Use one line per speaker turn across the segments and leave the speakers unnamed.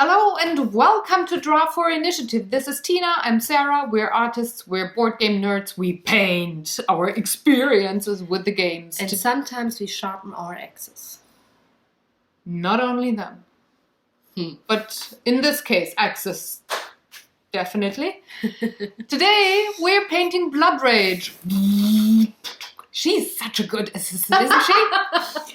Hello and welcome to Draw for Initiative. This is Tina, I'm Sarah, we're artists, we're board game nerds, we paint our experiences with the games.
And sometimes we sharpen our axes.
Not only them, but in this case, axes, definitely. Today we're painting Blood Rage. She's such a good assistant, isn't she?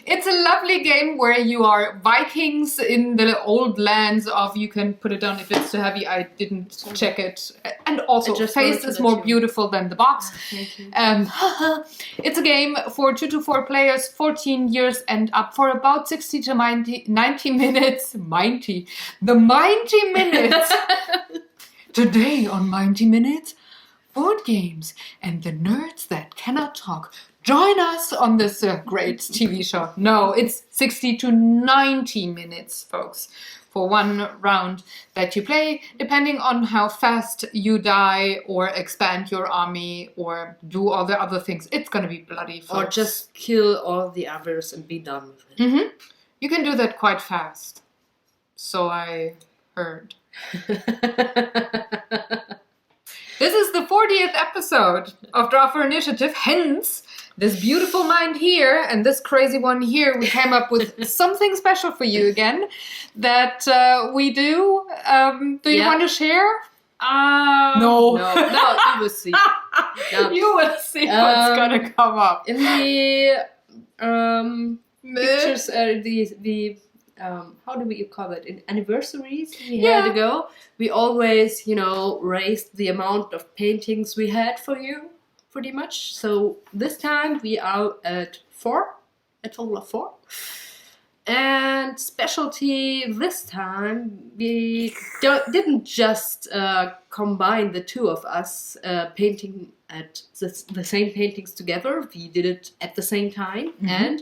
It's a lovely game where you are Vikings in the old lands of, you can put it down if it's too heavy, I didn't check it. And also, face is more beautiful than the box.
Thank you.
It's a game for 2 to 4 players, 14 years and up, for about 60 to 90 minutes. The 90 minutes! Today on 90 Minutes, board games and the nerds that cannot talk. Join us on this great TV show. No, it's 60 to 90 minutes, folks, for one round that you play, depending on how fast you die or expand your army or do all the other things. It's gonna be bloody, folks.
Or just kill all the others and be done with it.
Mm-hmm. You can do that quite fast. So I heard. This is the 40th episode of Draw for Initiative, hence this beautiful mind here and this crazy one here. We came up with something special for you again that we do. Do you want to share? No.
No, you will see. Yeah.
You will see what's gonna come up.
In the pictures, the how do we call it? In anniversaries we had ago, we always, raised the amount of paintings we had for you, pretty much. So this time we are at 4, a total of 4. And specialty this time, we didn't just combine the two of us painting at the same paintings together. We did it at the same time, and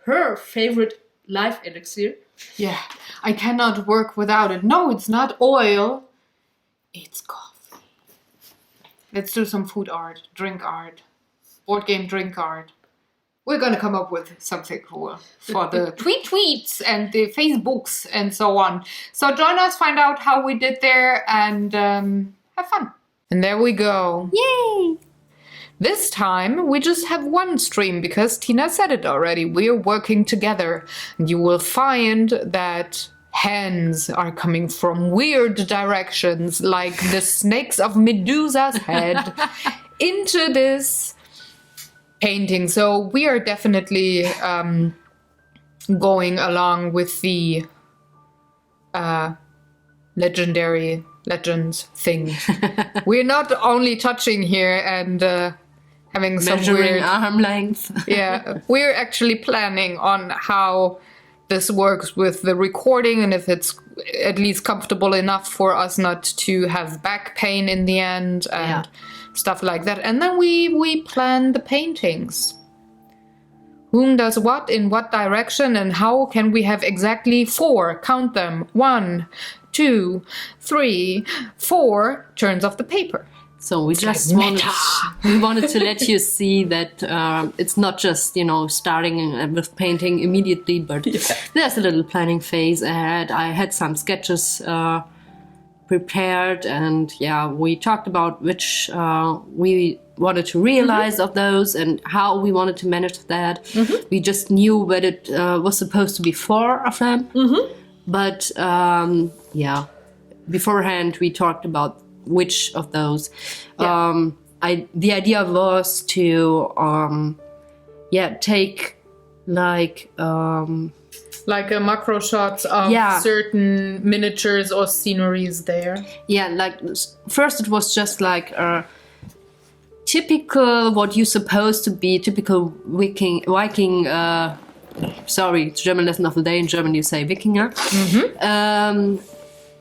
her favorite life elixir.
Yeah, I cannot work without it. No, it's not oil. It's coffee. Let's do some food art, drink art, board game drink art. We're gonna come up with something cool for the tweets and the Facebooks and so on. So join us, find out how we did there, and have fun. And there we go.
Yay!
This time, we just have one stream because Tina said it already. We're working together. You will find that hands are coming from weird directions, like the snakes of Medusa's head, into this painting. So we are definitely going along with the legends thing. We're not only touching here and having some
measuring
weird
arm length.
Yeah, we're actually planning on how this works with the recording and if it's at least comfortable enough for us not to have back pain in the end and stuff like that. And then we plan the paintings. Whom does what, in what direction, and how can we have exactly 4, count them, 1, 2, 3, 4 turns of the paper.
So we just wanted to let you see that it's not just, starting with painting immediately, but there's a little planning phase ahead. I had some sketches prepared, and we talked about which we wanted to realize of those and how we wanted to manage that. We just knew that it was supposed to be 4 of them. But beforehand we talked about which of those. The idea was to take like
a macro shots of certain miniatures or sceneries there.
Like first it was just like a typical, what you supposed to be typical Viking. Sorry, it's German lesson of the day. In German you say Wikinger.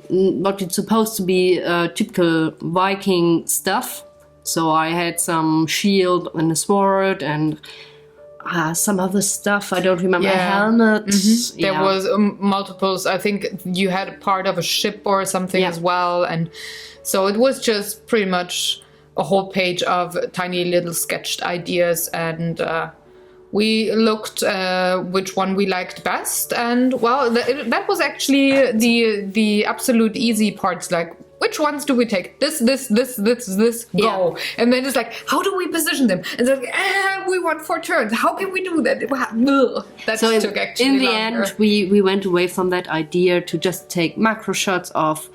What it's supposed to be typical Viking stuff. So I had some shield and a sword and some other stuff. I don't remember. A helmet.
There was multiples. I think you had a part of a ship or something as well. And so it was just pretty much a whole page of tiny little sketched ideas. And we looked which one we liked best, and well, that was actually the absolute easy parts. Like, which ones do we take? This, go. And then it's like, how do we position them? And it's like, we want 4 turns. How can we do that? Wow. That
So
took actually
in the
longer.
end, we went away from that idea to just take macro shots of,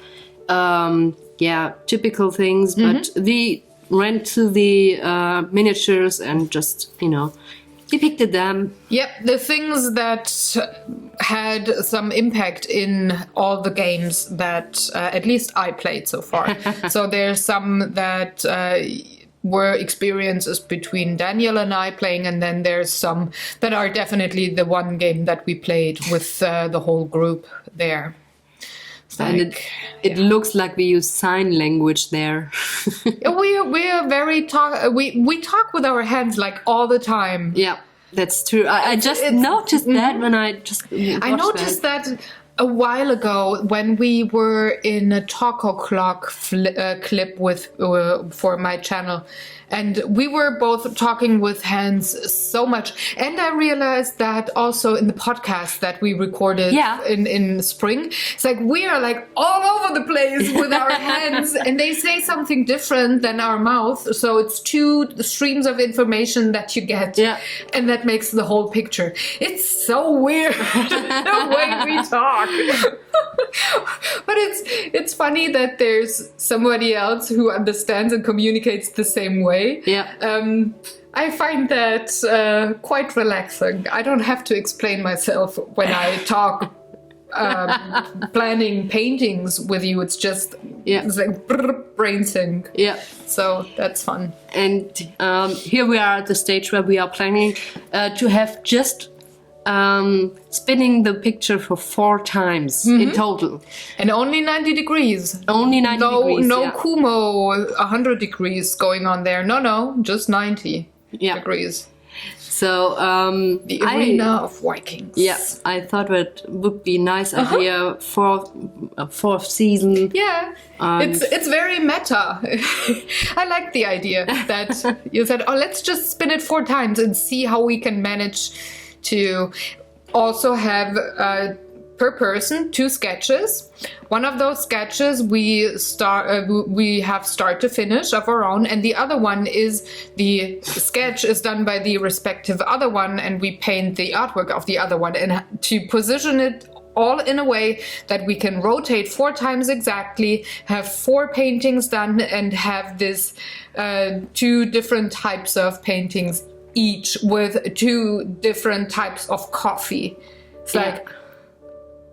typical things, but we went to the miniatures and just, depicted them.
Yep, the things that had some impact in all the games that at least I played so far. So there's some that were experiences between Daniel and I playing, and then there's some that are definitely the one game that we played with the whole group there.
And it looks like we use sign language there.
we are very we talk with our hands like all the time.
Yeah, that's true. I just noticed that when I
noticed that a while ago when we were in a Talk O'Clock clip with for my channel, and we were both talking with hands so much, and I realized that also in the podcast that we recorded in spring, it's like we are like all over the place with our hands, and they say something different than our mouth, so it's 2 streams of information that you get, and that makes the whole picture. It's so weird the way we talk. But it's funny that there's somebody else who understands and communicates the same way.
Yeah.
I find that quite relaxing. I don't have to explain myself when I talk planning paintings with you. It's just it's like brain sync.
Yeah.
So that's fun.
And here we are at the stage where we are planning to have just spinning the picture for 4 times in total.
And only 90 degrees.
Only 90 degrees.
No Kumo 100 degrees going on there. No, just 90 degrees.
So
the arena of Vikings.
Yeah, I thought that would be a nice idea for a 4th season.
Yeah, it's very meta. I like the idea that you said, let's just spin it 4 times and see how we can manage to also have per person 2 sketches. One of those sketches we have start to finish of our own, and the other one is the sketch is done by the respective other one, and we paint the artwork of the other one, and to position it all in a way that we can rotate 4 times exactly, have 4 paintings done, and have this 2 different types of paintings each with 2 different types of coffee. It's like,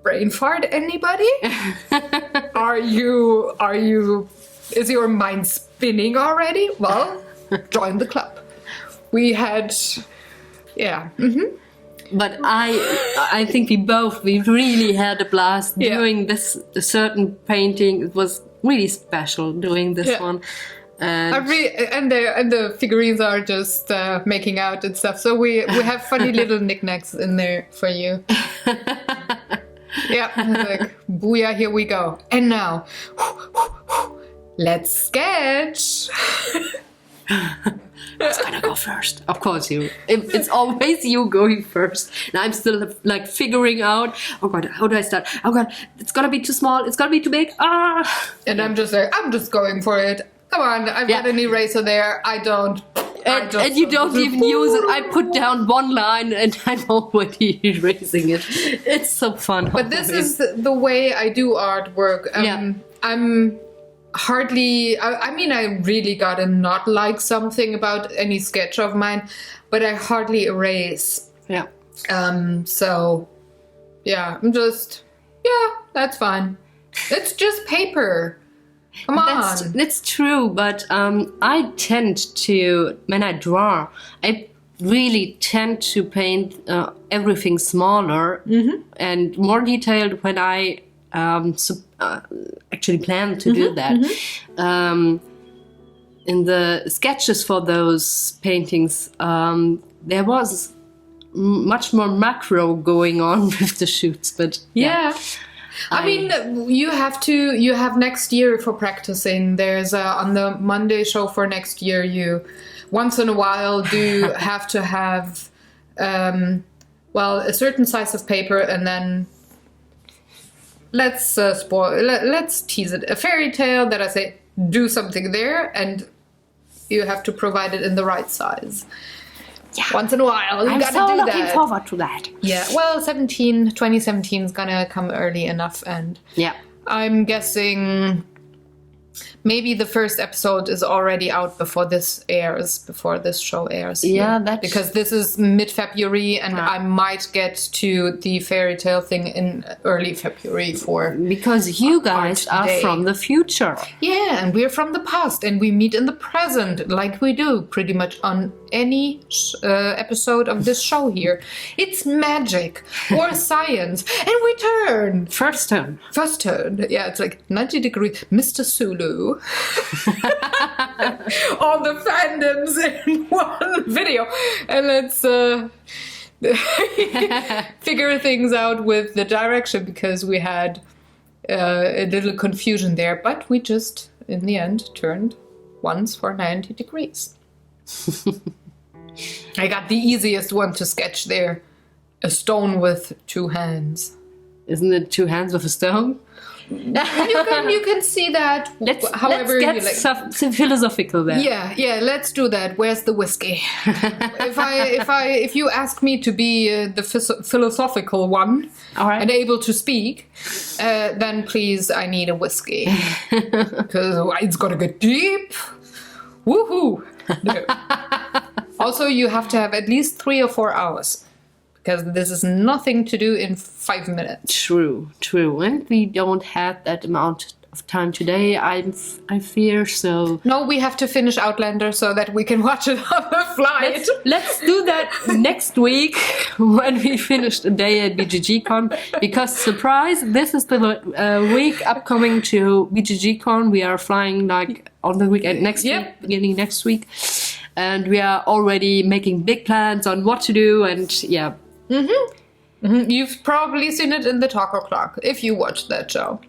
brain fart, anybody? Is your mind spinning already? Well, join the club. We had,
But I think we really had a blast doing this certain painting. It was really special doing this one. And
the figurines are just making out and stuff. So we have funny little knickknacks in there for you. Like, booyah, here we go. And now, let's sketch.
Who's gonna go first? Of course you. It's always you going first. And I'm still like figuring out, oh God, how do I start? Oh God, it's gonna be too small. It's gonna be too big.
And I'm just going for it. Come on, I've got an eraser there. I don't.
And you don't even use it. I put down 1 line and I'm already erasing it. It's so fun.
But this is the way I do artwork. I'm hardly, I mean, I really gotta not like something about any sketch of mine, but I hardly erase.
Yeah.
So, I'm just, that's fine. It's just paper. Come on.
That's true, but I tend to, when I draw, I really tend to paint everything smaller and more detailed when I actually plan to do that. In the sketches for those paintings, there was much more macro going on with the shoots, but
I mean, you have next year for practicing. There's on the Monday show for next year, you once in a while do have to have a certain size of paper, and then let's tease it. A fairy tale that I say, do something there, and you have to provide it in the right size.
Yeah.
Once in a while, you gotta do that.
I'm so looking forward to that.
Yeah, well, 2017 is gonna come early enough, and I'm guessing maybe the first episode is already out before this show airs.
Yeah, that's...
Because this is mid-February, and I might get to the fairy tale thing in early February
because you guys are from the future.
Yeah, and we're from the past, and we meet in the present, like we do pretty much on any episode of this show here. It's magic or science, and we turn.
First turn.
Yeah, it's like 90 degrees. Mr. Sulu. All the fandoms in one video. And let's figure things out with the direction, because we had a little confusion there. But we just, in the end, turned once for 90 degrees. I got the easiest one to sketch there. A stone with 2 hands.
Isn't it 2 hands with a stone?
You can see that.
Let's get philosophical there.
Yeah. Let's do that. Where's the whiskey? If you ask me to be the philosophical one,
all right,
and able to speak, then please, I need a whiskey, because it's gonna get deep. Woohoo! No. Also, you have to have at least 3 or 4 hours. Because this is nothing to do in 5 minutes.
True. And we don't have that amount of time today, I fear, so...
No, we have to finish Outlander so that we can watch it on the flight.
Let's do that next week when we finish the day at BGGCon. Because, surprise, this is the week upcoming to BGGCon. We are flying on the weekend week, beginning next week. And we are already making big plans on what to do, and
You've probably seen it in the Talk O'Clock, if you watched that show.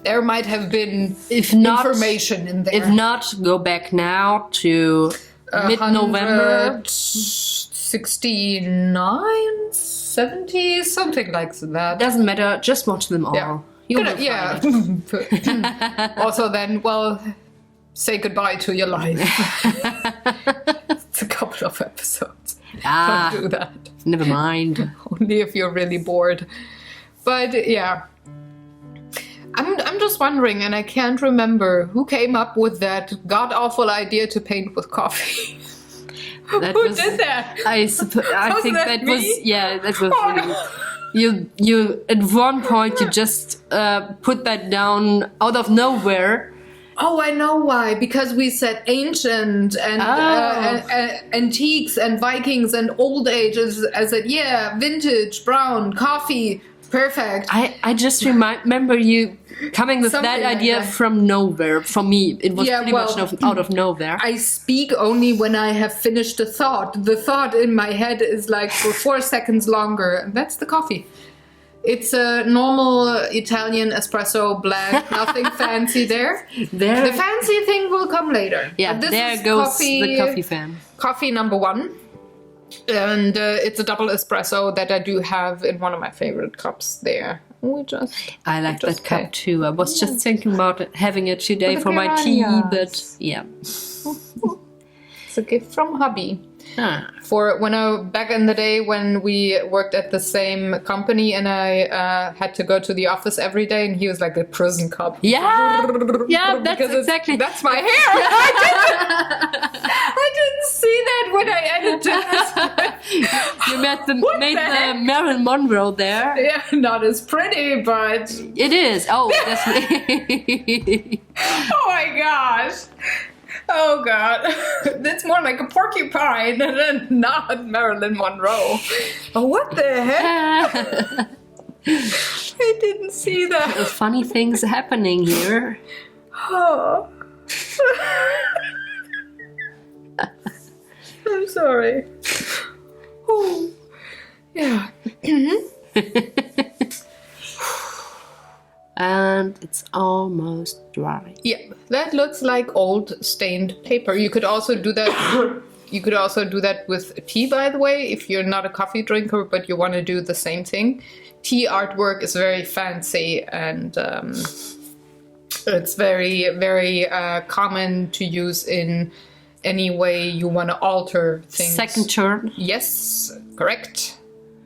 There might have been information in there.
If not, go back now to mid-November.
69, 70, something like that.
Doesn't matter, just watch them all.
Yeah. Also then, say goodbye to your life. It's a couple of episodes. Don't do that.
Never mind.
Only if you're really bored. But yeah. I'm just wondering, and I can't remember who came up with that god-awful idea to paint with coffee. Who did that?
I think that was really... You at one point you just put that down out of nowhere.
Oh, I know why. Because we said ancient and antiques and Vikings and old ages. I said, vintage, brown, coffee, perfect.
I just remember you coming with that idea from nowhere. For me, it was pretty much out of nowhere.
I speak only when I have finished a thought. The thought in my head is for 4 seconds longer. And that's the coffee. It's a normal Italian espresso black, nothing fancy there. The fancy thing will come later.
Yeah,
but
there goes the coffee fan.
Coffee number 1. And it's a double espresso that I do have in one of my favorite cups there.
I like that cup too. I was just thinking about having it today for my tea, but yeah.
It's a gift from hubby. For back in the day when we worked at the same company, and I had to go to the office every day, and he was like a prison cup.
Yeah, that's exactly.
That's my hair. I didn't see that when I edited this.
You made the Marilyn Monroe there.
Yeah, not as pretty, but
it is. Oh, definitely.
Oh my gosh. Oh God, that's more like a porcupine than not Marilyn Monroe. Oh, what the heck? I didn't see that.
Funny things happening here.
Oh. I'm sorry. Oh. Yeah.
And it's almost dry.
Yeah, that looks like old stained paper. You could also do that You could also do that with tea, by the way, if you're not a coffee drinker, but you want to do the same thing. Tea artwork is very fancy, and it's very, very common to use in any way you want to alter things.
Second turn.
Yes, correct.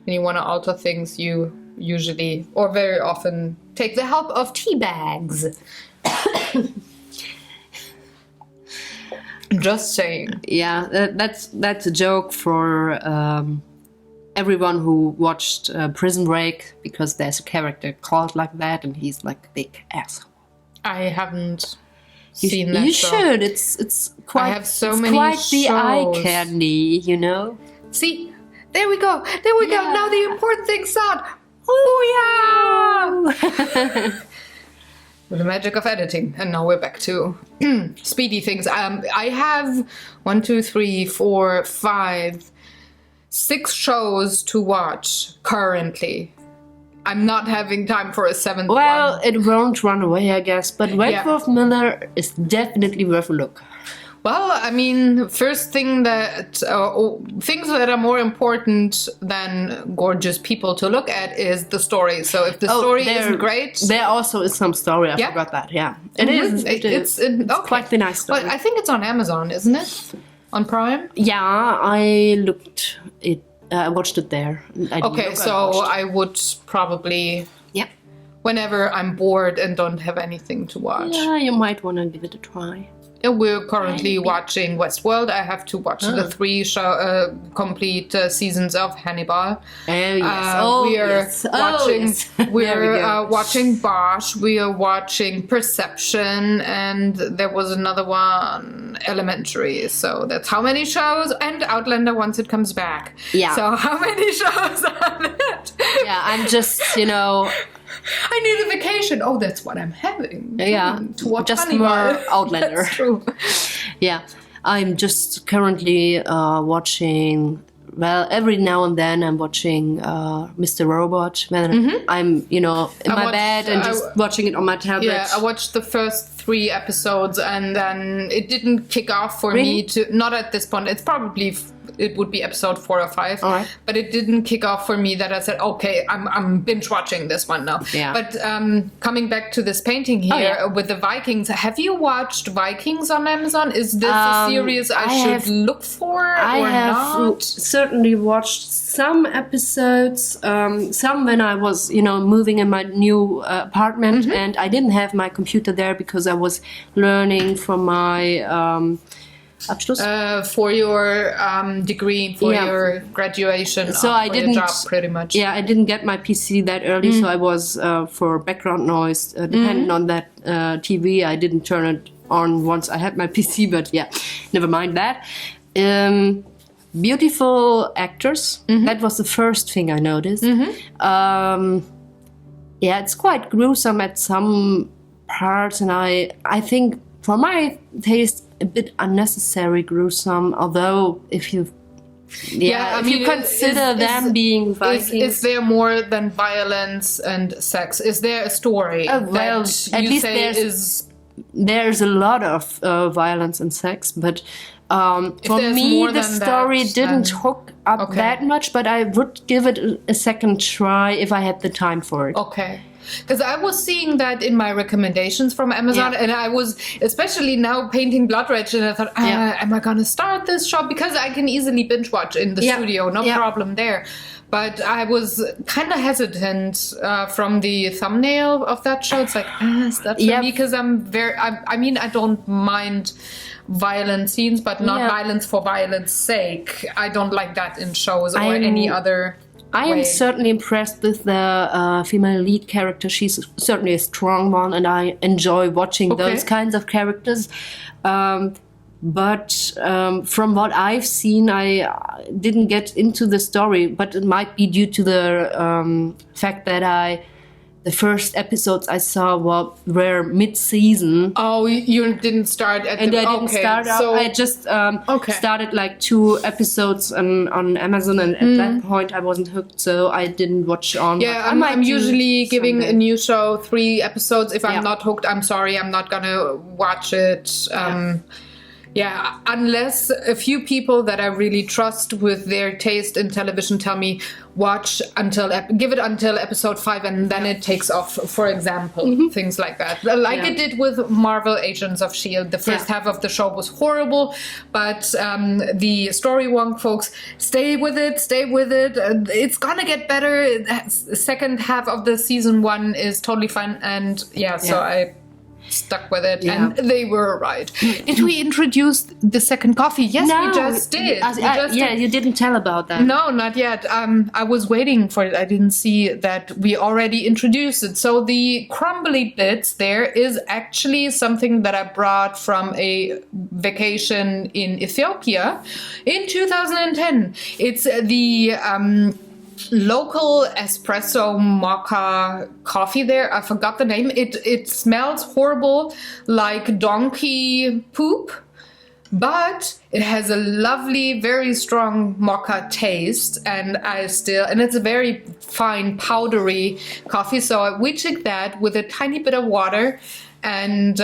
When you want to alter things, you usually, or very often, take the help of tea bags. Just saying.
Yeah, that's a joke for everyone who watched Prison Break, because there's a character called like that, and he's like a big asshole.
I haven't seen that.
You
show.
should. It's quite.
I have so
it's
many
quite the eye
shows.
candy, you know.
See, there we go. There we go. Now the important thing's out. Oh yeah! With the magic of editing, and now we're back to speedy things. I have 1, 2, 3, 4, 5, 6 shows to watch currently. I'm not having time for a 7th
Well,
one.
it won't run away, I guess. But Wentworth Miller is definitely worth a look.
Well, I mean, first thing that things that are more important than gorgeous people to look at is the story. So if the story isn't great,
there also is some story. I forgot that. Yeah, it is.
It's
quite the nice story.
But I think it's on Amazon, isn't it? On Prime.
Yeah, I looked it. I watched it there.
Okay, so I would probably, whenever I'm bored and don't have anything to watch.
Yeah, you might want to give it a try.
We're currently watching Westworld. I have to watch the 3 complete seasons of Hannibal. We are watching. We're watching Bosch. We are watching Perception, and there was another one, Elementary. So that's how many shows. And Outlander once it comes back.
Yeah.
So how many shows are that?
Yeah, I'm just
I need a vacation. Oh, that's what I'm having.
Yeah,
to watch
just
Hannibal.
more Outlander.
That's true.
Yeah, I'm just currently watching. Well, every now and then I'm watching Mr. Robot. When I'm, in my bed and just watching it on my tablet.
Yeah, I watched the first 3 episodes, and then it didn't kick off for me to. Not at this point. It's probably. It would be episode 4 or 5, but it didn't kick off for me that I said, okay, I'm binge watching this one now.
Yeah.
But coming back to this painting here with the Vikings, have you watched Vikings on Amazon? Is this a series I should look for
I
or
have
not?
certainly watched some episodes, some when I was, moving in my new apartment, and I didn't have my computer there because I was learning from my Abschluss.
For your degree, for your graduation,
so I didn't
your job, pretty much.
Yeah, I didn't get my PC that early, so I was for background noise dependent on that TV. I didn't turn it on once I had my PC, but never mind that. Beautiful actors. That was the first thing I noticed. It's quite gruesome at some parts, and I think for my taste a bit unnecessary gruesome, although if you if you consider them being Vikings,
is there more than violence and sex? Is there a story
well,
that
at
you
least
say
there's a lot of violence and sex, but for me the story didn't hook up that much, but I would give it a second try if I had the time for it.
Okay. Because I was seeing that in my recommendations from Amazon, and I was especially now painting Blood Rage, and I thought, am I going to start this show? Because I can easily binge watch in the studio, no problem there. But I was kind of hesitant from the thumbnail of that show. It's like, is that for me? Because I don't mind violent scenes, but not violence for violence sake. I don't like that in shows or any other.
I am certainly impressed with the female lead character. She's certainly a strong one, and I enjoy watching those kinds of characters. But from what I've seen, I didn't get into the story, but it might be due to the fact that the first episodes I saw were mid-season.
Oh, you didn't start at
and I didn't start out. I just started like 2 episodes on Amazon, and at that point I wasn't hooked, so I didn't watch on.
Yeah, I'm usually giving a new show 3 episodes. If I'm not hooked, I'm sorry, I'm not gonna watch it. Yeah, unless a few people that I really trust with their taste in television tell me give it until episode 5 and then it takes off, for example, things like that. Like it did with Marvel Agents of S.H.I.E.L.D. The first half of the show was horrible, but the story wonk folks, stay with it. It's gonna get better. The second half of the season 1 is totally fine, and so I stuck with it, and they were right. Did we introduce the second coffee? Yes, we just did.
You didn't tell about that.
No, not yet. I was waiting for it. I didn't see that we already introduced it. So the crumbly bits there is actually something that I brought from a vacation in Ethiopia in 2010. It's the local espresso mocha coffee there. I forgot the name. It smells horrible, like donkey poop, but it has a lovely, very strong mocha taste, and it's a very fine powdery coffee. So we took that with a tiny bit of water and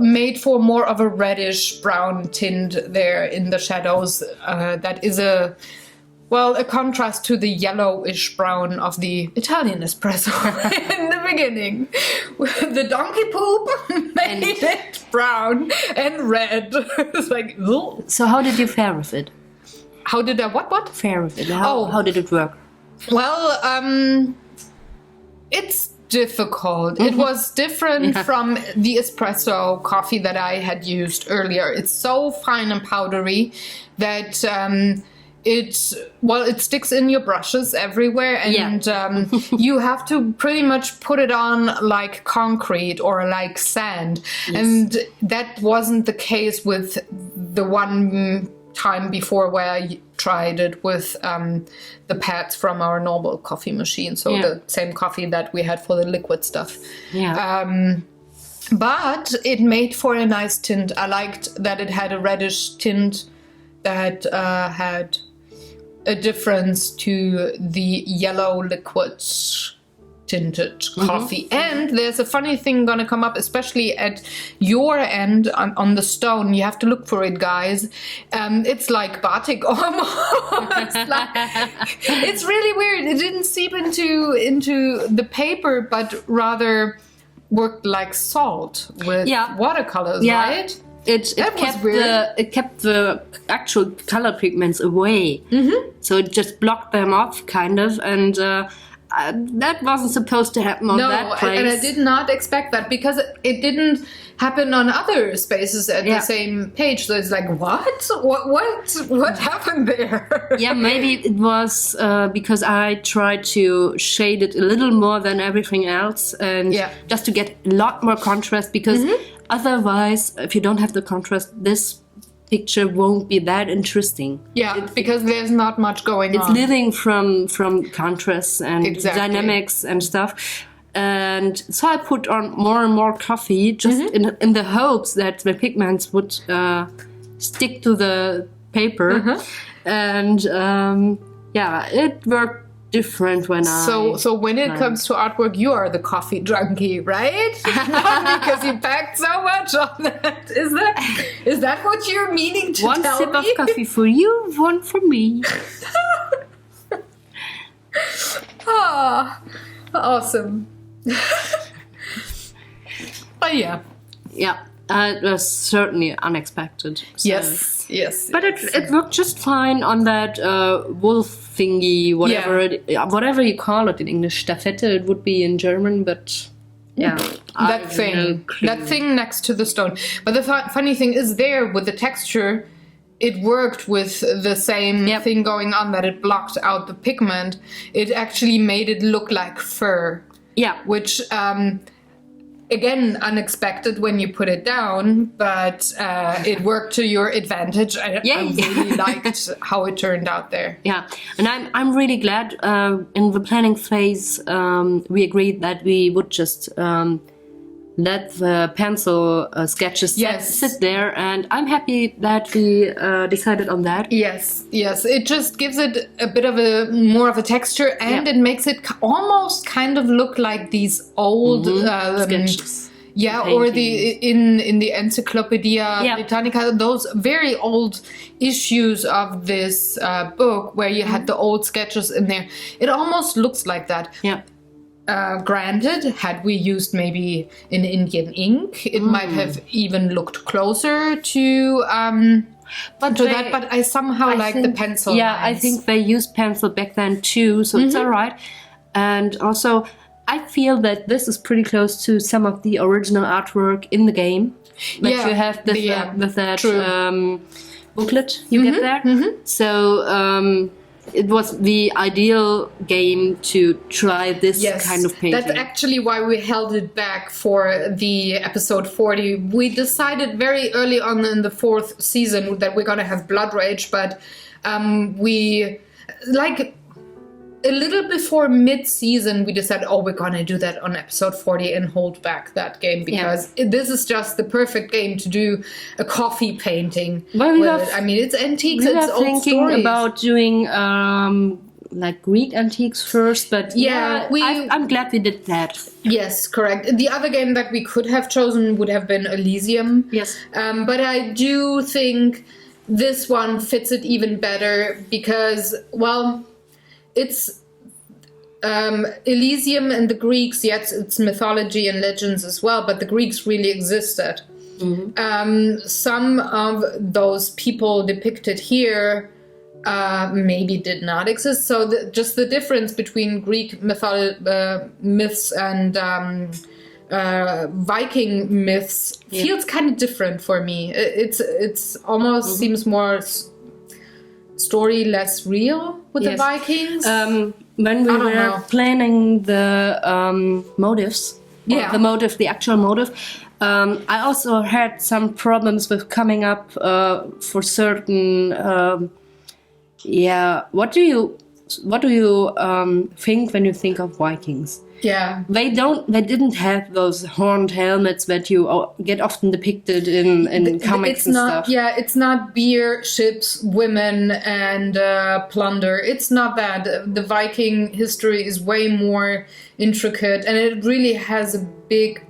made for more of a reddish brown tint there in the shadows. That is a contrast to the yellowish brown of the Italian espresso in the beginning. The donkey poop made it brown and red. It's like, ugh.
So how did you fare with it?
How did I what?
Fare with it. How did it work?
Well, it's difficult. It was different from the espresso coffee that I had used earlier. It's so fine and powdery that it sticks in your brushes everywhere, and you have to pretty much put it on like concrete or like sand. Yes. And that wasn't the case with the one time before where I tried it with the pads from our normal coffee machine. So the same coffee that we had for the liquid stuff. Yeah. But it made for a nice tint. I liked that it had a reddish tint that had a difference to the yellow liquid tinted coffee. And there's a funny thing gonna come up, especially at your end on the stone. You have to look for it, guys. It's like batik almost. It's really weird. It didn't seep into the paper, but rather worked like salt with watercolors, right?
It kept the actual color pigments away. So it just blocked them off, kind of, and that wasn't supposed to happen on that place.
And I did not expect that, because it didn't happen on other spaces at the same page. So it's like, what happened there?
Maybe it was because I tried to shade it a little more than everything else, and just to get a lot more contrast, because otherwise, if you don't have the contrast, this picture won't be that interesting.
Because there's not much going on.
It's living from contrast and dynamics and stuff. And so I put on more and more coffee, just in the hopes that the pigments would stick to the paper. And it worked different when
So when it comes to artwork, you are the coffee junkie, right? Not because you packed so much on that. Is that what you're meaning to
one
tell me?
One sip of coffee for you, one for me.
Awesome.
It was certainly unexpected. So.
Yes.
But it worked just fine on that wolf thingy, whatever you call it in English. Stafette, it would be in German, but
that thing next to the stone. But the funny thing is, there with the texture, it worked with the same thing going on, that it blocked out the pigment. It actually made it look like fur.
Yeah.
Which, again, unexpected when you put it down, but it worked to your advantage. I really liked how it turned out there.
Yeah, and I'm really glad in the planning phase we agreed that we would just let the pencil sketches sit there, and I'm happy that we decided on that.
Yes, it just gives it a bit of more of a texture, and it makes it almost kind of look like these old
sketches.
Yeah, or in the Encyclopedia Britannica, those very old issues of this book where you had the old sketches in there. It almost looks like that.
Yeah.
Granted, had we used maybe an Indian ink, it might have even looked closer to that. But I somehow like the pencil.
Yeah,
lines.
I think they used pencil back then too, so it's all right. And also, I feel that this is pretty close to some of the original artwork in the game that you have with that booklet you get there. So it was the ideal game to try this kind of painting.
That's actually why we held it back for the episode 40. We decided very early on in the 4th season that we're going to have Blood Rage, but we a little before mid-season, we decided, we're going to do that on episode 40 and hold back that game because this is just the perfect game to do a coffee painting with. I mean, it's antiques, it's old
thinking
stories.
About doing like Greek antiques first, but I'm glad we did that.
Yes, correct. The other game that we could have chosen would have been Elysium.
Yes.
But I do think this one fits it even better because, it's Elysium and the Greeks, yes, it's mythology and legends as well, but the Greeks really existed. Some of those people depicted here maybe did not exist. So just the difference between Greek myths and Viking myths feels kind of different for me. It's almost seems more story less real with the Vikings.
When we were planning the motives, the actual motive, I also had some problems with coming up for certain. What do you think when you think of Vikings?
Yeah,
they didn't have those horned helmets that you get often depicted in comics and stuff.
Yeah, it's not beer, ships, women, and plunder. It's not that. The Viking history is way more intricate, and it really has a big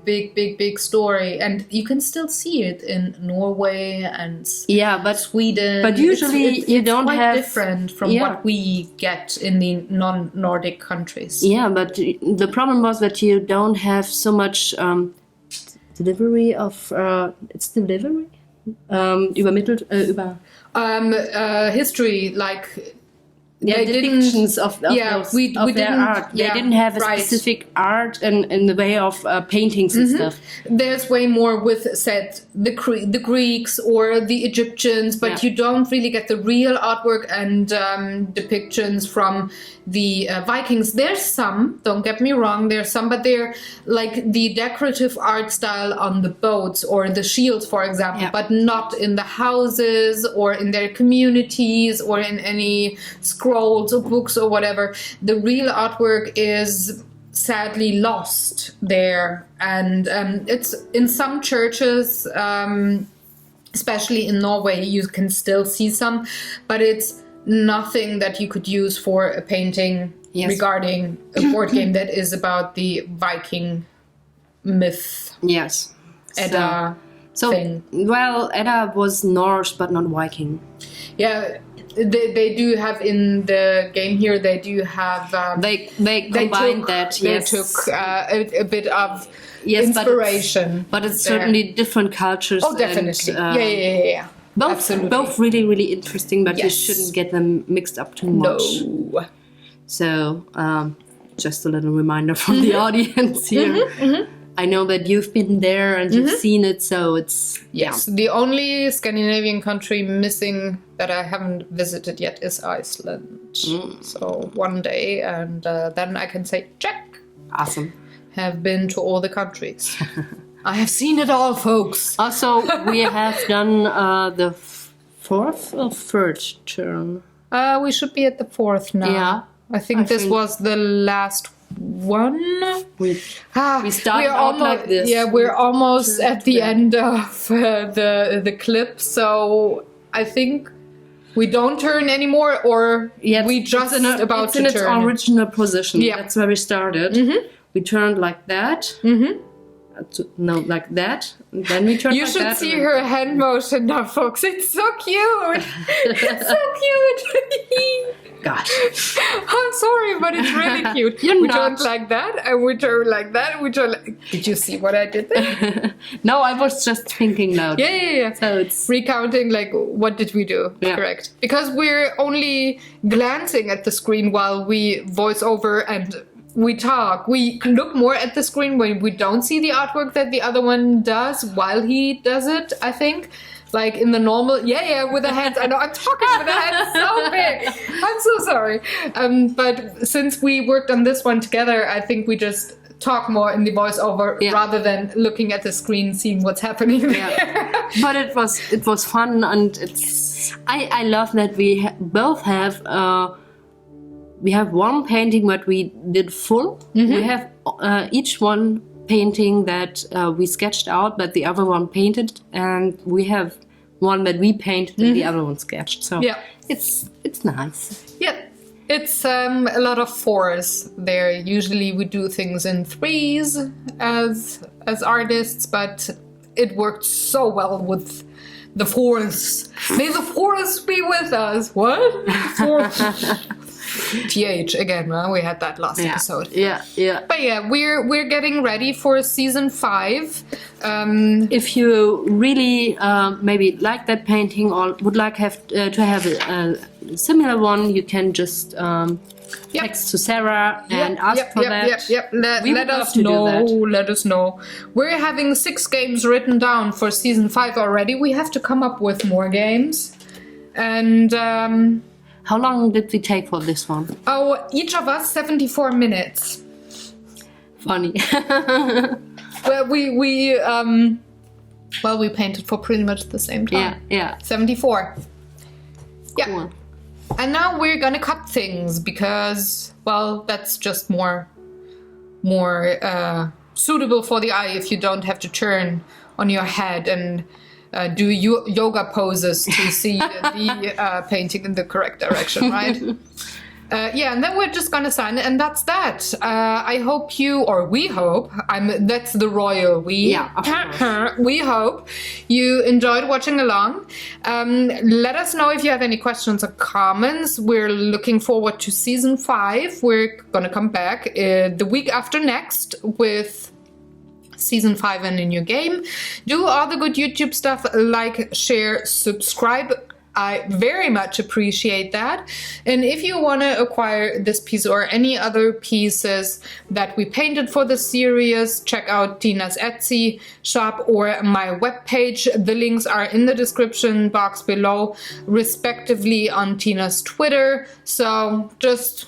story. And you can still see it in Norway and Sweden.
But usually you don't
quite
have
different from what we get in the non-Nordic countries.
Yeah, but the problem was that you don't have so much delivery of delivery übermittelt über
history, like
depictions of their art. They didn't have a specific art in the way of paintings and stuff.
There's way more with the Greeks or the Egyptians, but you don't really get the real artwork and depictions from the Vikings. There's some, don't get me wrong, there's some, but they're like the decorative art style on the boats or the shields, for example, but not in the houses or in their communities or in any scrolls or books or whatever. The real artwork is sadly lost there, and it's in some churches, especially in Norway, you can still see some, but it's nothing that you could use for a painting regarding a board game that is about the Viking myth.
Yes.
Edda thing.
Well, Edda was Norse but not Viking.
Yeah, they do have in the game here. They do have.
They combined that.
They took a bit of inspiration,
but it's certainly different cultures.
Oh, definitely.
And,
yeah.
Both really, really interesting, but you shouldn't get them mixed up too much.
No.
So, just a little reminder from the audience here. I know that you've been there and you've seen it, so it's...
Yes, the only Scandinavian country missing that I haven't visited yet is Iceland. So one day, and then I can say, check.
Awesome.
Have been to all the countries. I have seen it all, folks.
Also, we have done the fourth or third turn.
We should be at the fourth now.
Yeah.
I think this was the last one.
We started out like this.
Yeah, we're almost at the end of the clip, so I think we don't turn anymore, or we just about to turn.
It's in its original position. Yeah. That's where we started. We turned like that. no, like that. Then we turn.
You
like
should
that,
see
and
her hand motion now, folks. It's so cute. It's so cute.
Gosh,
I'm sorry, but it's really cute.
You're
we
not.
turn like that, and we turn like that, and we turn like... Did you see what I did there?
No, I was just thinking loud.
Yeah.
So it's
Recounting, like, what did we do?
Yeah.
Correct. Because we're only glancing at the screen while we voice over and we talk. We look more at the screen when we don't see the artwork that the other one does while he does it, I think. Like in the normal, with the hands. I know I'm talking with the hands so big. I'm so sorry. But since we worked on this one together, I think we just talk more in the voiceover rather than looking at the screen, seeing what's happening there.
Yeah. But it was fun, and I love that we both have we have one painting that we did full.
Mm-hmm.
We have each one painting that we sketched out, but the other one painted, and we have one that we painted and the other one sketched. So it's nice.
Yeah. It's a lot of fours there. Usually we do things in threes as artists, but it worked so well with the fours. May the fours be with us. What? Fours. TH again, huh? We had that last episode.
Yeah.
But yeah, we're getting ready for season 5.
If you really maybe like that painting or would like to have a similar one, you can just text to Sarah and ask for that.
Let us know. Let us know. We're having 6 games written down for season 5 already. We have to come up with more games. And
how long did we take for this one?
Oh, each of us 74 minutes.
Funny.
Well, we painted for pretty much the same time.
Yeah.
74. Yeah.
Cool.
And now we're gonna cut things because, well, that's just more suitable for the eye if you don't have to turn on your head and do yoga poses to see the painting in the correct direction, right? And then we're just gonna sign it, and that's that. I hope we hope, that's the royal we.
Yeah, of course.
We hope you enjoyed watching along. Let us know if you have any questions or comments. We're looking forward to season 5. We're gonna come back the week after next with season 5 and a new game. Do all the good YouTube stuff, like, share, subscribe. I very much appreciate that. And if you want to acquire this piece or any other pieces that we painted for the series, check out Tina's Etsy shop or my webpage. The links are in the description box below, respectively on Tina's Twitter. So just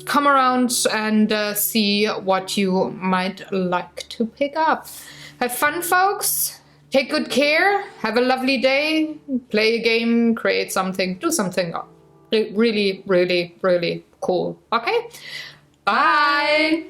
come around and see what you might like to pick up. Have fun, folks. Take good care. Have a lovely day. Play a game, create something, do something really, really, really cool. Okay? Bye.